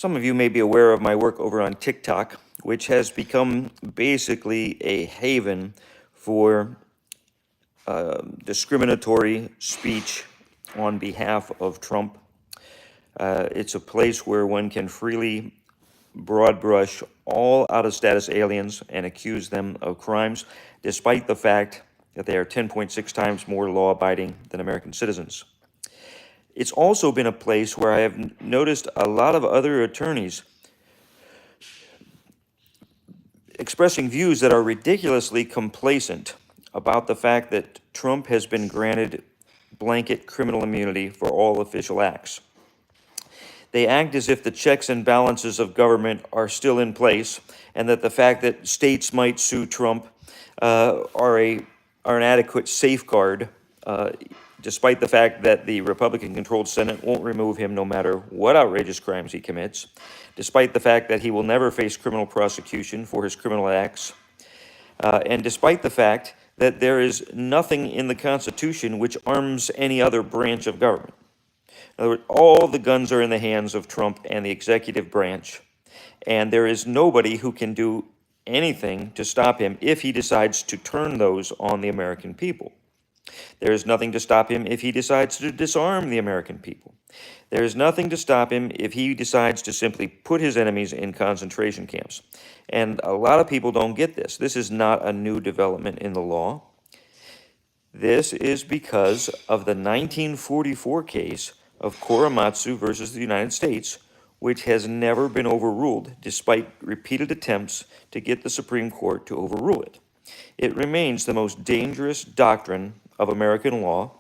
Some of you may be aware of my work over on TikTok, which has become basically a haven for discriminatory speech on behalf of Trump. It's a place where one can freely broad brush all out-of-status aliens and accuse them of crimes, despite the fact that they are 10.6 times more law-abiding than American citizens. It's also been a place where I have noticed a lot of other attorneys expressing views that are ridiculously complacent about the fact that Trump has been granted blanket criminal immunity for all official acts. They act as if the checks and balances of government are still in place, and that the fact that states might sue Trump are an adequate safeguard, despite the fact that the Republican-controlled Senate won't remove him no matter what outrageous crimes he commits, despite the fact that he will never face criminal prosecution for his criminal acts, and despite the fact that there is nothing in the Constitution which arms any other branch of government. In other words, all the guns are in the hands of Trump and the executive branch, and there is nobody who can do anything to stop him if he decides to turn those on the American people. There is nothing to stop him if he decides to disarm the American people. There is nothing to stop him if he decides to simply put his enemies in concentration camps. And a lot of people don't get this. This is not a new development in the law. This is because of the 1944 case of Korematsu versus the United States, which has never been overruled, despite repeated attempts to get the Supreme Court to overrule it. It remains the most dangerous doctrine of American law,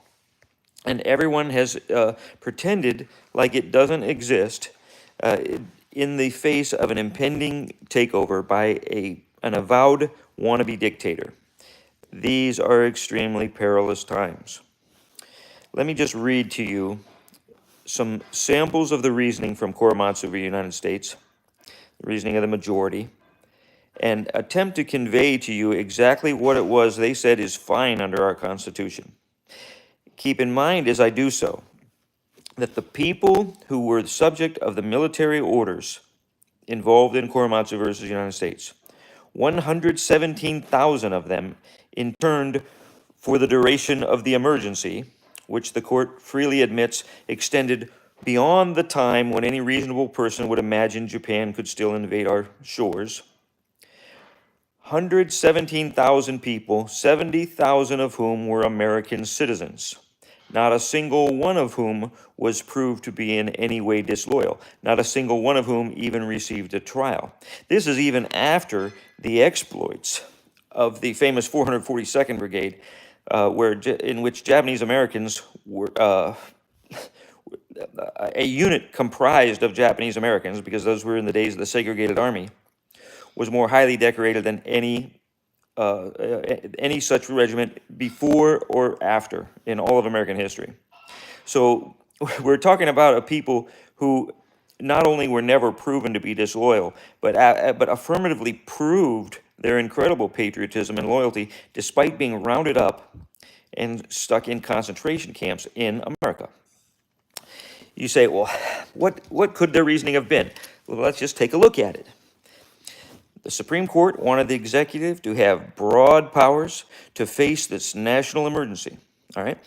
and everyone has pretended like it doesn't exist in the face of an impending takeover by an avowed wannabe dictator. These are extremely perilous times. Let me just read to you some samples of the reasoning from Korematsu v. United States, the reasoning of the majority, and attempt to convey to you exactly what it was they said is fine under our Constitution. Keep in mind, as I do so, that the people who were the subject of the military orders involved in Korematsu versus United States, 117,000 of them interned for the duration of the emergency, which the court freely admits extended beyond the time when any reasonable person would imagine Japan could still invade our shores. 117,000 people, 70,000 of whom were American citizens, not a single one of whom was proved to be in any way disloyal, not a single one of whom even received a trial. This is even after the exploits of the famous 442nd Brigade, in which Japanese Americans were a unit comprised of Japanese Americans, because those were in the days of the segregated army, was more highly decorated than any such regiment before or after in all of American history. So we're talking about a people who not only were never proven to be disloyal, but affirmatively proved their incredible patriotism and loyalty despite being rounded up and stuck in concentration camps in America. You say, well, what could their reasoning have been? Well, let's just take a look at it. The Supreme Court wanted the executive to have broad powers to face this national emergency, all right?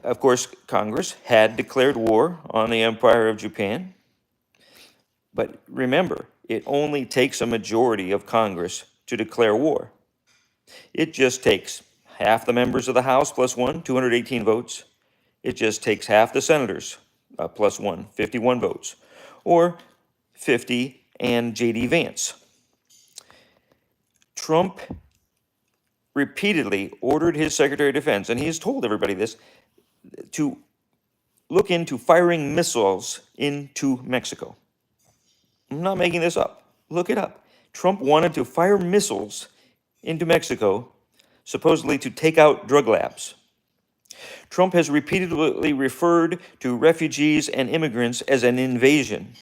Of course, Congress had declared war on the Empire of Japan, but remember, it only takes a majority of Congress to declare war. It just takes half the members of the House plus one, 218 votes. It just takes half the senators plus one, 51 votes, or 50 and J.D. Vance. Trump repeatedly ordered his Secretary of Defense, and he has told everybody this, to look into firing missiles into Mexico. I'm not making this up. Look it up. Trump wanted to fire missiles into Mexico, supposedly to take out drug labs. Trump has repeatedly referred to refugees and immigrants as an invasion.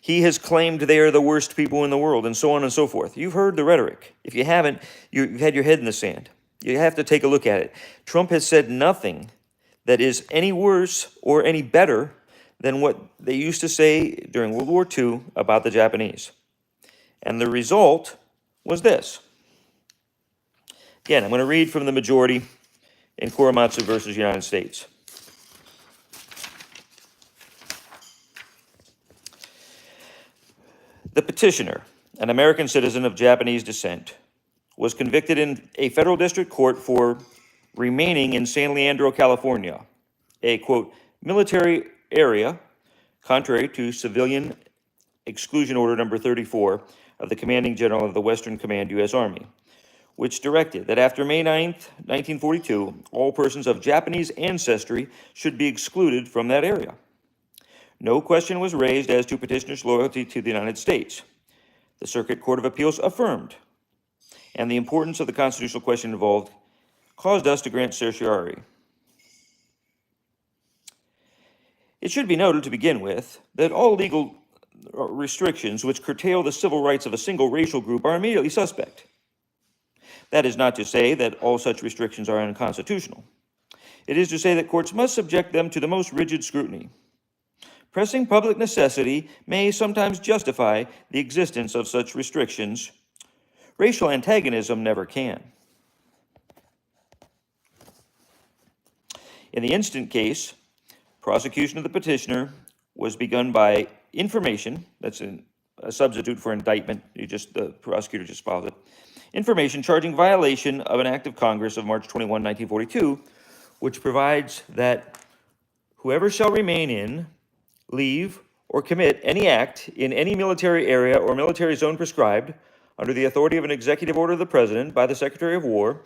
He has claimed they are the worst people in the world, and so on and so forth. You've heard the rhetoric. If you haven't, you've had your head in the sand. You have to take a look at it. Trump has said nothing that is any worse or any better than what they used to say during World War II about the Japanese. And the result was this. Again, I'm going to read from the majority in Korematsu versus United States. The petitioner, an American citizen of Japanese descent, was convicted in a federal district court for remaining in San Leandro, California, a, quote, military area, contrary to Civilian Exclusion Order number 34 of the Commanding General of the Western Command, U.S. Army, which directed that after May 9th, 1942, all persons of Japanese ancestry should be excluded from that area. No question was raised as to petitioner's loyalty to the United States. The Circuit Court of Appeals affirmed, and the importance of the constitutional question involved caused us to grant certiorari. It should be noted to begin with that all legal restrictions which curtail the civil rights of a single racial group are immediately suspect. That is not to say that all such restrictions are unconstitutional. It is to say that courts must subject them to the most rigid scrutiny. Pressing public necessity may sometimes justify the existence of such restrictions. Racial antagonism never can. In the instant case, prosecution of the petitioner was begun by information, that's a substitute for indictment, the prosecutor just follows it, information charging violation of an act of Congress of March 21, 1942, which provides that whoever shall remain in, leave, or commit any act in any military area or military zone prescribed under the authority of an executive order of the President by the Secretary of War,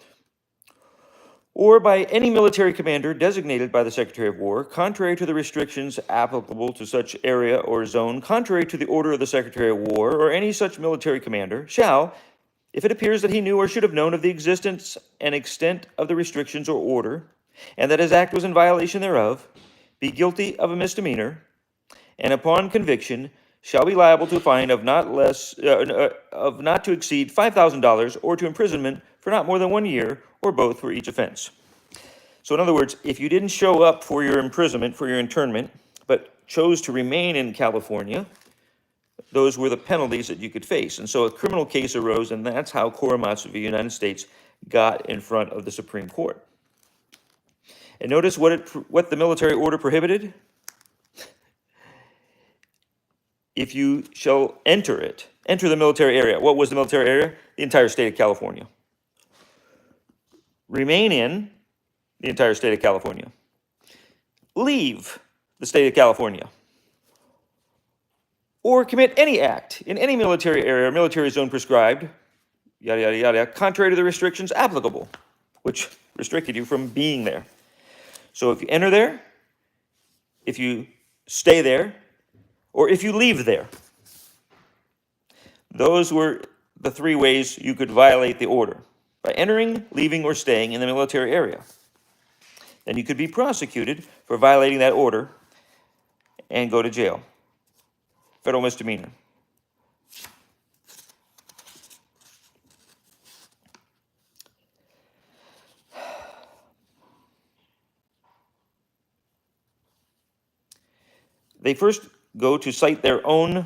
or by any military commander designated by the Secretary of War, contrary to the restrictions applicable to such area or zone, contrary to the order of the Secretary of War, or any such military commander, shall, if it appears that he knew or should have known of the existence and extent of the restrictions or order, and that his act was in violation thereof, be guilty of a misdemeanor, and upon conviction shall be liable to a fine of not to exceed $5,000 or to imprisonment for not more than 1 year, or both for each offense. So in other words, if you didn't show up for your imprisonment, for your internment, but chose to remain in California, those were the penalties that you could face. And so a criminal case arose, and that's how Korematsu v. United States got in front of the Supreme Court. And notice what the military order prohibited. If you shall enter the military area. What was the military area? The entire state of California. Remain in the entire state of California. Leave the state of California. Or commit any act in any military area or military zone prescribed, yada, yada, yada, contrary to the restrictions applicable, which restricted you from being there. So if you enter there, if you stay there, or if you leave there, those were the three ways you could violate the order: by entering, leaving, or staying in the military area. Then you could be prosecuted for violating that order and go to jail. Federal misdemeanor. They first go to cite their own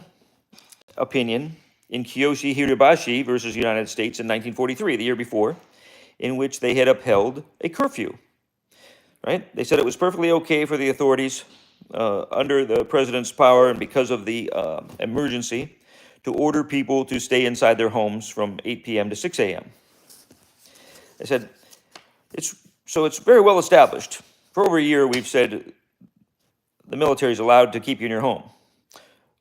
opinion in Kiyoshi Hirabashi versus United States in 1943, the year before, in which they had upheld a curfew. Right? They said it was perfectly okay for the authorities under the president's power and because of the emergency to order people to stay inside their homes from 8 p.m. to 6 a.m. They said, it's very well established. For over a year, we've said the military is allowed to keep you in your home.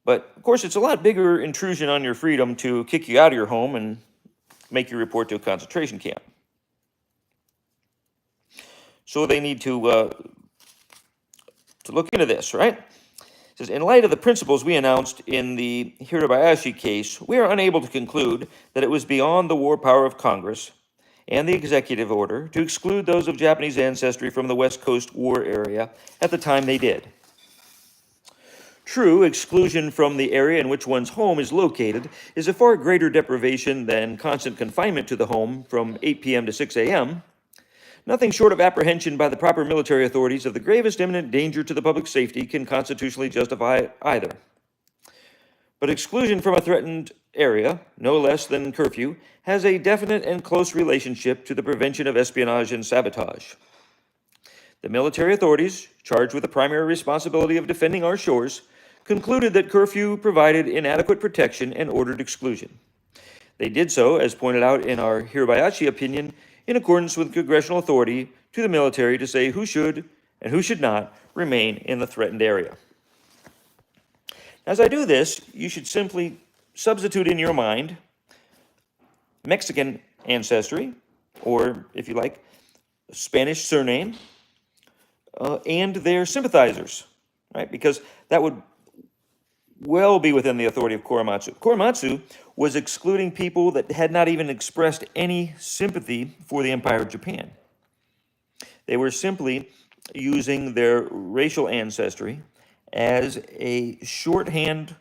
But, of course, it's a lot bigger intrusion on your freedom to kick you out of your home and make you report to a concentration camp. So they need to look into this, right? It says, in light of the principles we announced in the Hirabayashi case, we are unable to conclude that it was beyond the war power of Congress and the executive order to exclude those of Japanese ancestry from the West Coast war area at the time they did. True, exclusion from the area in which one's home is located is a far greater deprivation than constant confinement to the home from 8 p.m. to 6 a.m., Nothing short of apprehension by the proper military authorities of the gravest imminent danger to the public safety can constitutionally justify either. But exclusion from a threatened area, no less than curfew, has a definite and close relationship to the prevention of espionage and sabotage. The military authorities, charged with the primary responsibility of defending our shores, concluded that curfew provided inadequate protection and ordered exclusion. They did so, as pointed out in our Hirabayashi opinion, in accordance with congressional authority to the military to say who should and who should not remain in the threatened area. As I do this, you should simply substitute in your mind Mexican ancestry, or if you like, Spanish surname, and their sympathizers, right? Because that would well be within the authority of Korematsu. Korematsu was excluding people that had not even expressed any sympathy for the Empire of Japan. They were simply using their racial ancestry as a shorthand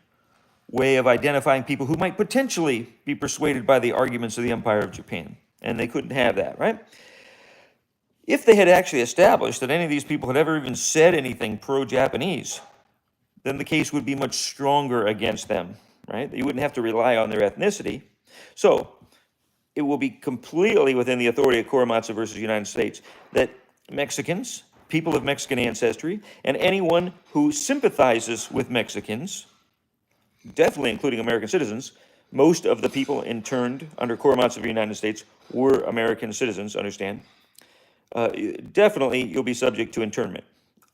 way of identifying people who might potentially be persuaded by the arguments of the Empire of Japan. And they couldn't have that, right? If they had actually established that any of these people had ever even said anything pro-Japanese, then the case would be much stronger against them, right? You wouldn't have to rely on their ethnicity. So it will be completely within the authority of Korematsu versus the United States that Mexicans, people of Mexican ancestry, and anyone who sympathizes with Mexicans, definitely including American citizens, most of the people interned under Korematsu of the United States were American citizens, understand? Definitely you'll be subject to internment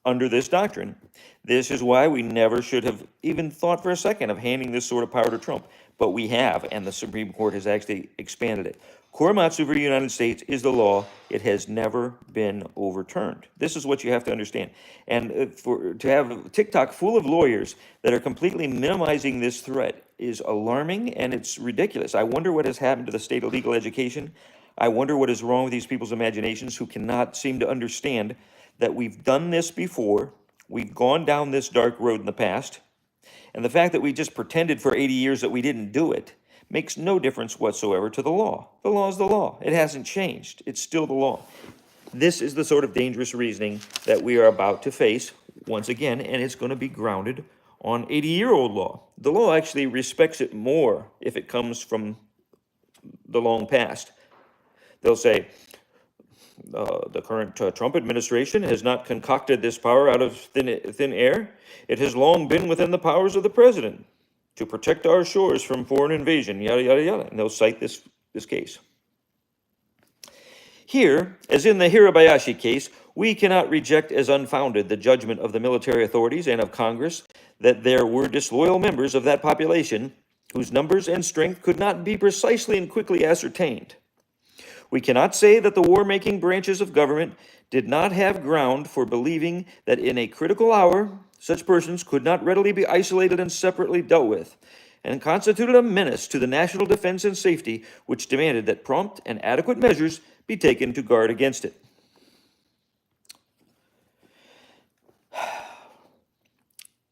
under this doctrine. This is why we never should have even thought for a second of handing this sort of power to Trump. But we have, and the Supreme Court has actually expanded it. Korematsu v. United States is the law. It has never been overturned. This is what you have to understand. And to have TikTok full of lawyers that are completely minimizing this threat is alarming, and it's ridiculous. I wonder what has happened to the state of legal education. I wonder what is wrong with these people's imaginations who cannot seem to understand that we've done this before, we've gone down this dark road in the past, and the fact that we just pretended for 80 years that we didn't do it makes no difference whatsoever to the law. The law is the law. It hasn't changed. It's still the law. This is the sort of dangerous reasoning that we are about to face once again, and it's going to be grounded on 80-year-old law. The law actually respects it more if it comes from the long past. They'll say, the current Trump administration has not concocted this power out of thin air. It has long been within the powers of the president to protect our shores from foreign invasion, yada, yada, yada. And they'll cite this case. Here, as in the Hirabayashi case, we cannot reject as unfounded the judgment of the military authorities and of Congress that there were disloyal members of that population whose numbers and strength could not be precisely and quickly ascertained. We cannot say that the war-making branches of government did not have ground for believing that in a critical hour, such persons could not readily be isolated and separately dealt with, and constituted a menace to the national defense and safety, which demanded that prompt and adequate measures be taken to guard against it.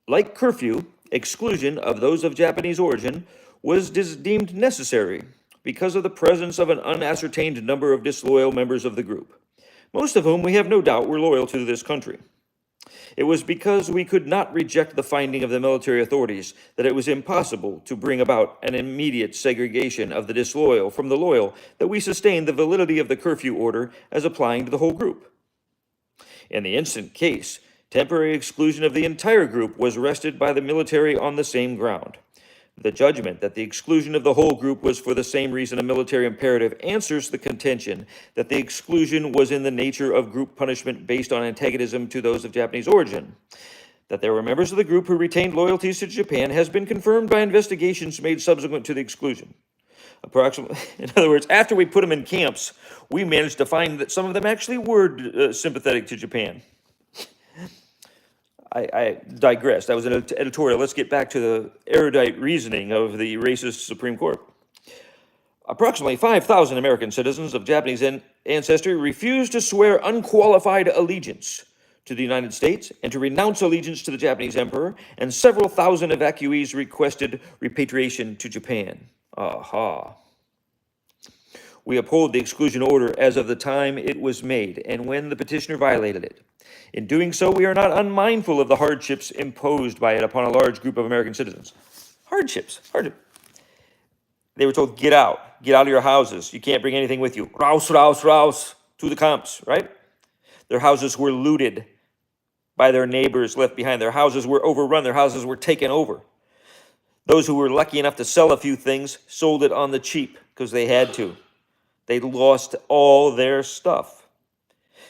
Like curfew, exclusion of those of Japanese origin was deemed necessary because of the presence of an unascertained number of disloyal members of the group, most of whom we have no doubt were loyal to this country. It was because we could not reject the finding of the military authorities that it was impossible to bring about an immediate segregation of the disloyal from the loyal that we sustained the validity of the curfew order as applying to the whole group. In the instant case, temporary exclusion of the entire group was rested by the military on the same ground. The judgment that the exclusion of the whole group was for the same reason a military imperative answers the contention that the exclusion was in the nature of group punishment based on antagonism to those of Japanese origin. That there were members of the group who retained loyalties to Japan has been confirmed by investigations made subsequent to the exclusion. Approximately, in other words, after we put them in camps, we managed to find that some of them actually were sympathetic to Japan. I digress. That was an editorial. Let's get back to the erudite reasoning of the racist Supreme Court. Approximately 5,000 American citizens of Japanese ancestry refused to swear unqualified allegiance to the United States and to renounce allegiance to the Japanese emperor, and several thousand evacuees requested repatriation to Japan. Aha. We uphold the exclusion order as of the time it was made and when the petitioner violated it. In doing so, we are not unmindful of the hardships imposed by it upon a large group of American citizens. Hardships. They were told, get out of your houses. You can't bring anything with you. Raus, raus, raus, to the camps, right? Their houses were looted by their neighbors left behind. Their houses were overrun. Their houses were taken over. Those who were lucky enough to sell a few things sold it on the cheap because they had to. They lost all their stuff.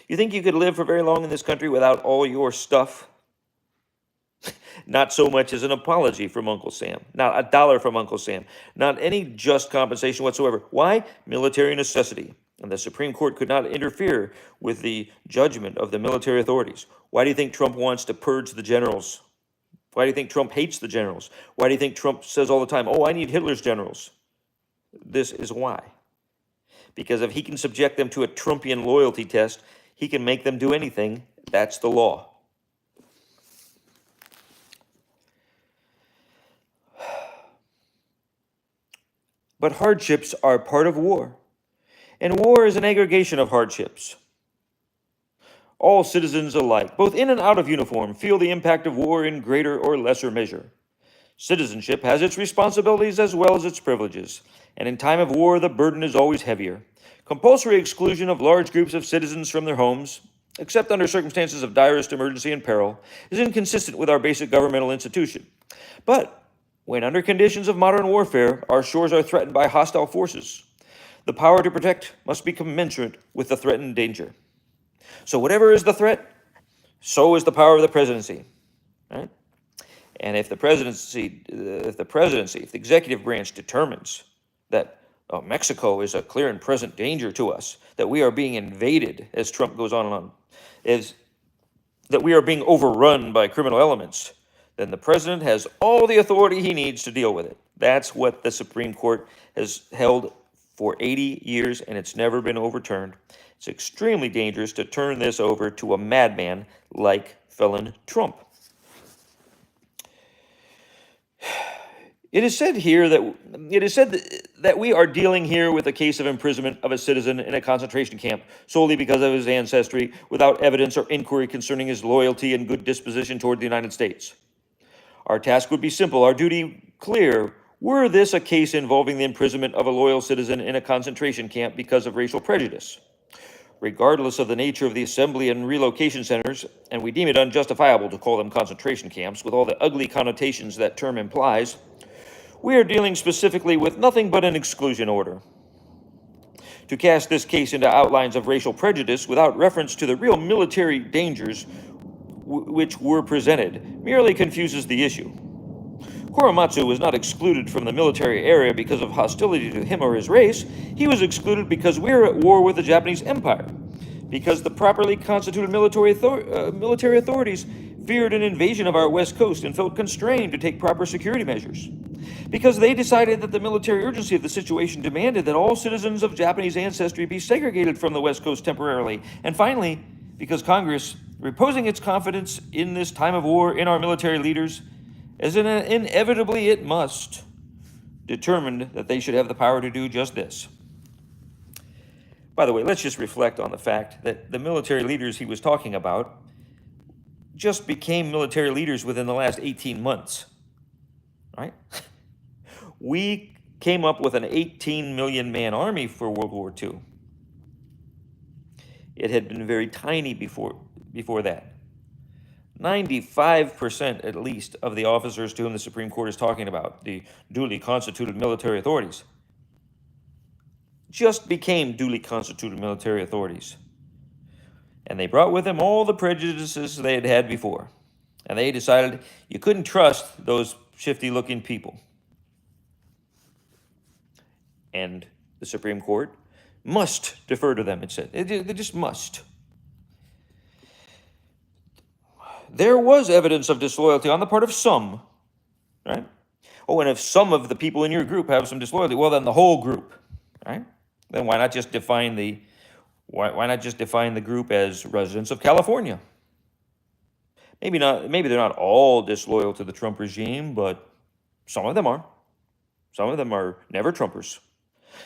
You think you could live for very long in this country without all your stuff? Not so much as an apology from Uncle Sam. Not a dollar from Uncle Sam. Not any just compensation whatsoever. Why? Military necessity. And the Supreme Court could not interfere with the judgment of the military authorities. Why do you think Trump wants to purge the generals? Why do you think Trump hates the generals? Why do you think Trump says all the time, oh, I need Hitler's generals? This is why. Because if he can subject them to a Trumpian loyalty test, he can make them do anything. That's the law. But hardships are part of war, and war is an aggregation of hardships. All citizens alike, both in and out of uniform, feel the impact of war in greater or lesser measure. Citizenship has its responsibilities as well as its privileges, and in time of war, the burden is always heavier. Compulsory exclusion of large groups of citizens from their homes, except under circumstances of direst emergency and peril, is inconsistent with our basic governmental institution. But when under conditions of modern warfare, our shores are threatened by hostile forces, the power to protect must be commensurate with the threatened danger. So whatever is the threat, so is the power of the presidency, right? And if the executive branch determines that Mexico is a clear and present danger to us, that we are being invaded, as Trump goes on and on, is that we are being overrun by criminal elements, then the president has all the authority he needs to deal with it. That's what the Supreme Court has held for 80 years, and it's never been overturned. It's extremely dangerous to turn this over to a madman like felon Trump. It is said that we are dealing here with a case of imprisonment of a citizen in a concentration camp solely because of his ancestry, without evidence or inquiry concerning his loyalty and good disposition toward the United States. Our task would be simple, our duty clear. Were this a case involving the imprisonment of a loyal citizen in a concentration camp because of racial prejudice? Regardless of the nature of the assembly and relocation centers, and we deem it unjustifiable to call them concentration camps with all the ugly connotations that term implies, we are dealing specifically with nothing but an exclusion order. To cast this case into outlines of racial prejudice without reference to the real military dangers which were presented merely confuses the issue. Korematsu was not excluded from the military area because of hostility to him or his race. He was excluded because we are at war with the Japanese Empire, because the properly constituted military authorities feared an invasion of our west coast and felt constrained to take proper security measures, because they decided that the military urgency of the situation demanded that all citizens of Japanese ancestry be segregated from the west coast temporarily, and finally, because Congress, reposing its confidence in this time of war in our military leaders, as inevitably it must, determined that they should have the power to do just this. By the way, let's just reflect on the fact that the military leaders he was talking about just became military leaders within the last 18 months, right? We came up with an 18 million man army for World War II. It had been very tiny before that. 95% at least of the officers to whom the Supreme Court is talking about, the duly constituted military authorities, just became duly constituted military authorities. And they brought with them all the prejudices they had had before. And they decided you couldn't trust those shifty-looking people. And the Supreme Court must defer to them, it said. They just must. There was evidence of disloyalty on the part of some, right? Oh, and if some of the people in your group have some disloyalty, well, then the whole group, right? Then why not just define the group as residents of California? Maybe they're not all disloyal to the Trump regime, but some of them are. Some of them are never Trumpers.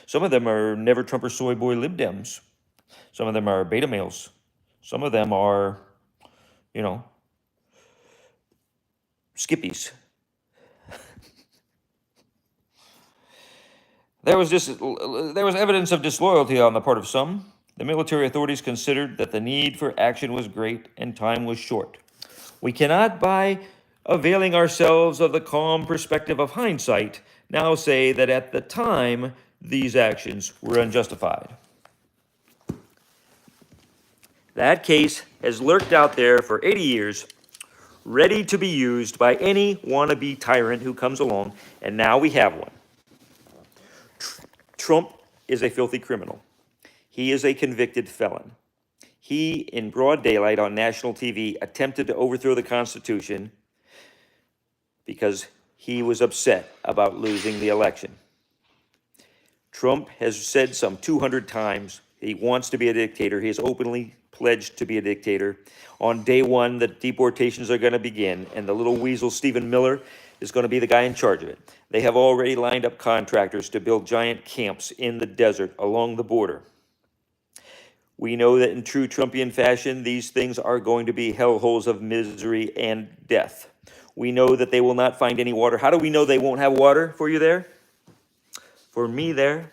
Some of them are never Trumper soy boy lib dems. Some of them are beta males. Some of them are, you know, skippies. There was evidence of disloyalty on the part of some. The military authorities considered that the need for action was great and time was short. We cannot, by availing ourselves of the calm perspective of hindsight, now say that at the time these actions were unjustified. That case has lurked out there for 80 years, ready to be used by any wannabe tyrant who comes along, and now we have one. Trump is a filthy criminal. He is a convicted felon. He, in broad daylight on national TV, attempted to overthrow the Constitution because he was upset about losing the election. Trump has said some 200 times he wants to be a dictator. He has openly pledged to be a dictator. On day one, the deportations are going to begin, and the little weasel Stephen Miller is going to be the guy in charge of it. They have already lined up contractors to build giant camps in the desert along the border. We know that in true Trumpian fashion, these things are going to be hellholes of misery and death. We know that they will not find any water. How do we know they won't have water for you there? For me there?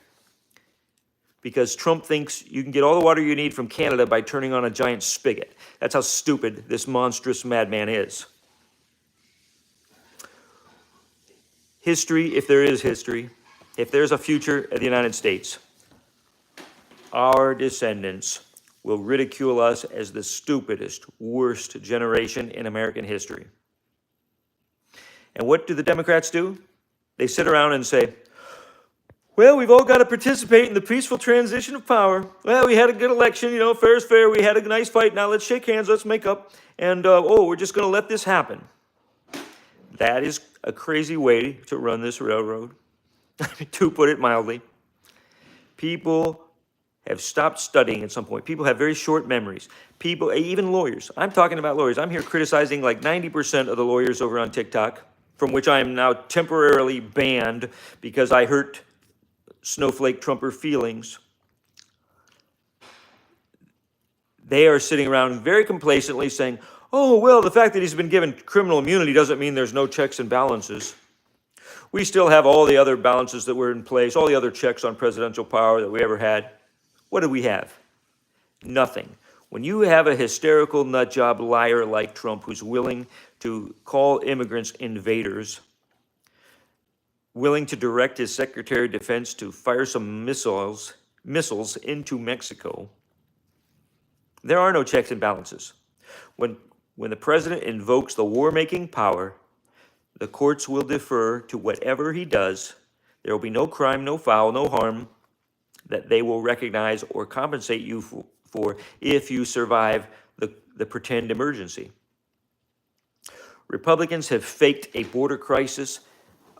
Because Trump thinks you can get all the water you need from Canada by turning on a giant spigot. That's how stupid this monstrous madman is. History, if there is history, if there's a future of the United States, our descendants will ridicule us as the stupidest, worst generation in American history. And what do the Democrats do? They sit around and say, well, we've all got to participate in the peaceful transition of power. Well, we had a good election, fair is fair. We had a nice fight. Now let's shake hands, let's make up. And, we're just going to let this happen. That is a crazy way to run this railroad, to put it mildly. People have stopped studying at some point. People have very short memories. People, even lawyers. I'm talking about lawyers. I'm here criticizing like 90% of the lawyers over on TikTok, from which I am now temporarily banned because I hurt snowflake Trumper feelings. They are sitting around very complacently saying, oh, well, the fact that he's been given criminal immunity doesn't mean there's no checks and balances. We still have all the other balances that were in place, all the other checks on presidential power that we ever had. What do we have? Nothing. When you have a hysterical nutjob liar like Trump who's willing to call immigrants invaders, willing to direct his Secretary of Defense to fire some missiles into Mexico, there are no checks and balances. When the president invokes the war-making power, the courts will defer to whatever he does. There will be no crime, no foul, no harm that they will recognize or compensate you for if you survive the pretend emergency. Republicans have faked a border crisis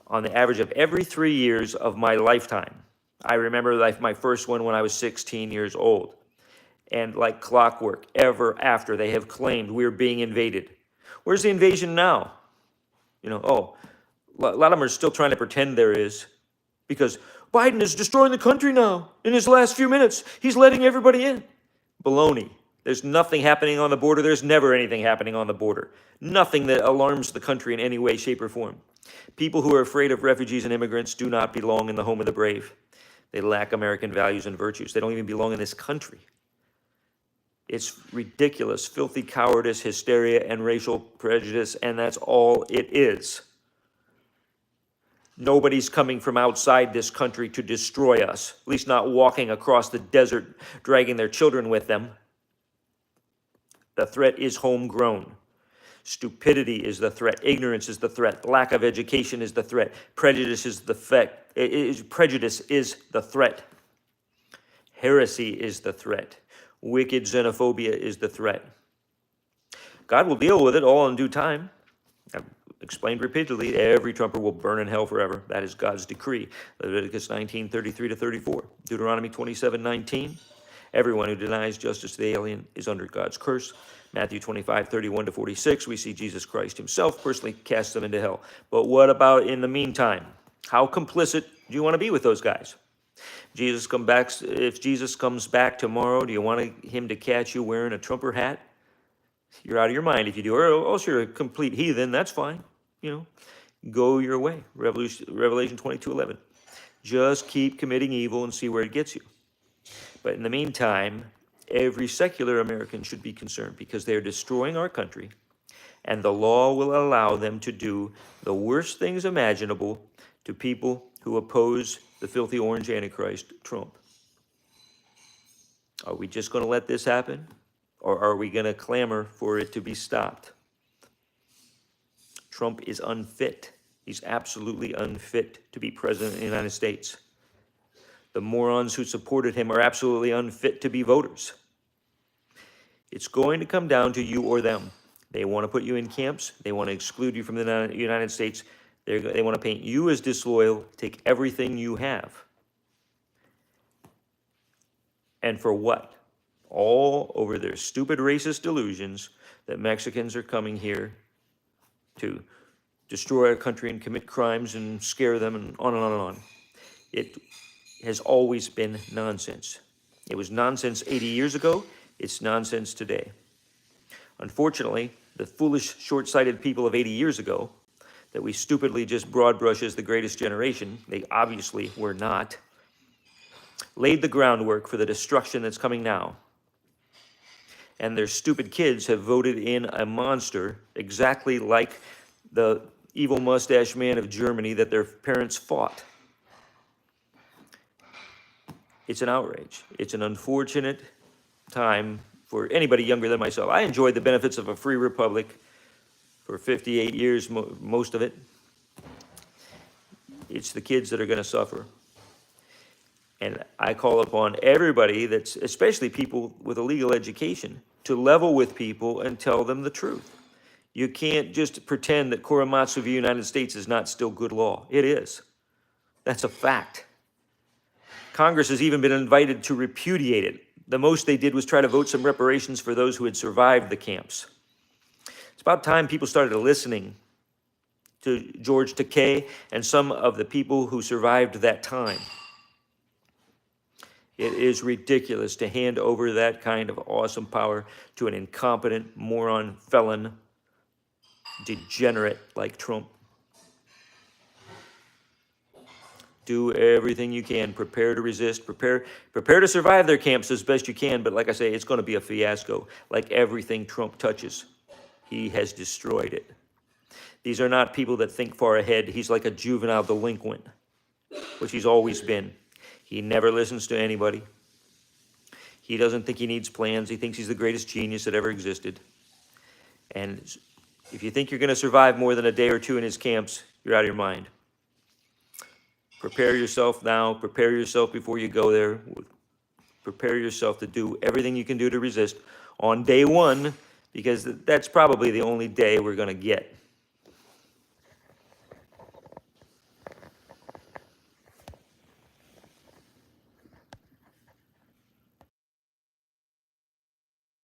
on the average of every 3 years of my lifetime. I remember my first one when I was 16 years old. And like clockwork, ever after, they have claimed we're being invaded. Where's the invasion now? A lot of them are still trying to pretend there is, because Biden is destroying the country now. In his last few minutes, he's letting everybody in. Baloney. There's nothing happening on the border. There's never anything happening on the border. Nothing that alarms the country in any way, shape, or form. People who are afraid of refugees and immigrants do not belong in the home of the brave. They lack American values and virtues. They don't even belong in this country. It's ridiculous, filthy cowardice, hysteria, and racial prejudice, and that's all it is. Nobody's coming from outside this country to destroy us, at least not walking across the desert, dragging their children with them. The threat is homegrown. Stupidity is the threat. Ignorance is the threat. Lack of education is the threat. Prejudice is the threat. Heresy is the threat. Wicked xenophobia is the threat. God will deal with it all in due time. I've explained repeatedly, every Trumper will burn in hell forever. That is God's decree. Leviticus 19:33-34. Deuteronomy 27:19. Everyone who denies justice to the alien is under God's curse. Matthew 25:31-46. We see Jesus Christ himself personally cast them into hell. But what about in the meantime? How complicit do you want to be with those guys? If Jesus comes back tomorrow, do you want him to catch you wearing a Trumper hat? You're out of your mind if you do. Or else you're a complete heathen. That's fine. You know, go your way. Revelation 22:11. Just keep committing evil and see where it gets you. But in the meantime, every secular American should be concerned because they're destroying our country, and the law will allow them to do the worst things imaginable to people who oppose the filthy orange Antichrist, Trump. Are we just going to let this happen, or are we going to clamor for it to be stopped? Trump is unfit. He's absolutely unfit to be president of the United States. The morons who supported him are absolutely unfit to be voters. It's going to come down to you or them. They want to put you in camps. They want to exclude you from the United States. They want to paint you as disloyal, take everything you have. And for what? All over their stupid racist delusions that Mexicans are coming here to destroy our country and commit crimes and scare them and on and on and on. It has always been nonsense. It was nonsense 80 years ago. It's nonsense today. Unfortunately, the foolish, short-sighted people of 80 years ago that we stupidly just broad brush as the greatest generation, they obviously were not, laid the groundwork for the destruction that's coming now. And their stupid kids have voted in a monster exactly like the evil mustache man of Germany that their parents fought. It's an outrage. It's an unfortunate time for anybody younger than myself. I enjoyed the benefits of a free republic for 58 years, most of it. It's the kids that are going to suffer. And I call upon everybody, that's especially people with a legal education, to level with people and tell them the truth. You can't just pretend that Korematsu of the United States is not still good law. It is. That's a fact. Congress has even been invited to repudiate it. The most they did was try to vote some reparations for those who had survived the camps. It's about time people started listening to George Takei and some of the people who survived that time. It is ridiculous to hand over that kind of awesome power to an incompetent, moron, felon, degenerate like Trump. Do everything you can. Prepare to resist. Prepare to survive their camps as best you can. But like I say, it's going to be a fiasco. Like everything Trump touches, he has destroyed it. These are not people that think far ahead. He's like a juvenile delinquent, which he's always been. He never listens to anybody. He doesn't think he needs plans. He thinks he's the greatest genius that ever existed. And if you think you're going to survive more than a day or two in his camps, you're out of your mind. Prepare yourself now. Prepare yourself before you go there. Prepare yourself to do everything you can do to resist on day one, because that's probably the only day we're going to get.